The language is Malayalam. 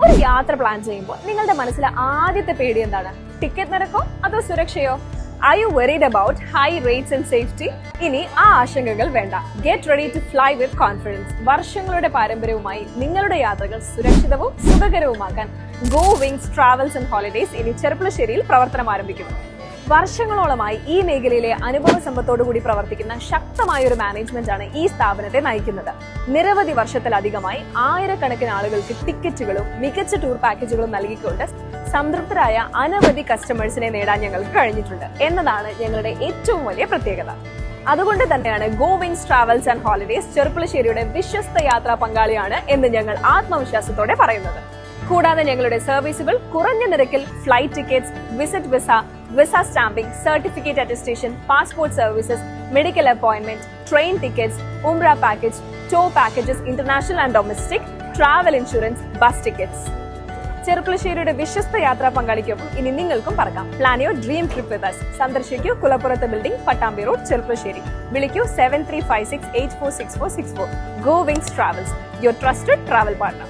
ഒരു യാത്ര പ്ലാൻ ചെയ്യുമ്പോൾ നിങ്ങളുടെ മനസ്സിലെ ആദ്യത്തെ പേടി എന്താണ്? ടിക്കറ്റ് നിരക്കോ അതോ സുരക്ഷയോ? Are you worried about high rates and safety? ഇനി ആ ആശങ്കകൾ വേണ്ട. Get ready to fly with confidence. വർഷങ്ങളുടെ പാരമ്പര്യവുമായി നിങ്ങളുടെ യാത്രകൾ സുരക്ഷിതവും സുഖകരവുമാക്കാൻ Go Wings Travels and Holidays ഇനി ചെർപ്പുളശ്ശേരിയിൽ പ്രവർത്തനം ആരംഭിക്കുന്നു. വർഷങ്ങളോളമായി ഈ മേഖലയിലെ അനുഭവ സമ്പത്തോടുകൂടി പ്രവർത്തിക്കുന്ന ശക്തമായ ഒരു മാനേജ്മെന്റ് ആണ് ഈ സ്ഥാപനത്തെ നയിക്കുന്നത്. നിരവധി വർഷത്തിലധികമായി ആയിരക്കണക്കിന് ആളുകൾക്ക് ടിക്കറ്റുകളും മികച്ച ടൂർ പാക്കേജുകളും നൽകിക്കൊണ്ട് സംതൃപ്തരായ അനവധി കസ്റ്റമേഴ്സിനെ നേടാൻ ഞങ്ങൾക്ക് കഴിഞ്ഞിട്ടുണ്ട് എന്നതാണ് ഞങ്ങളുടെ ഏറ്റവും വലിയ പ്രത്യേകത. അതുകൊണ്ട് തന്നെയാണ് Go Wings Travels and Holidays ചെർപ്പുളശ്ശേരിയുടെ വിശ്വസ്ത യാത്രാ പങ്കാളിയാണ് എന്ന് ഞങ്ങൾ ആത്മവിശ്വാസത്തോടെ പറയുന്നത്. കൂടാതെ ഞങ്ങളുടെ സർവീസുകൾ കുറഞ്ഞ നിരക്കിൽ flight tickets, visit visa, visa stamping, certificate attestation, passport services, medical appointment, train tickets, ഉംറ package, tour packages, international and domestic, travel insurance, bus tickets. ചെർപ്പുളശ്ശേരിയുടെ വിശ്വസ്ത യാത്രാ പങ്കാളിക്കൊപ്പം ഇനി നിങ്ങൾക്കും പറക്കാം. Plan your dream trip with us. സന്ദർശിക്കൂ കുളപ്പുറത്ത് ബിൽഡിംഗ്, പട്ടാമ്പി റോഡ്, ചെർപ്പുളശ്ശേരി. വിളിക്കൂ 7356846464. Go Wings Travels, your trusted travel partner.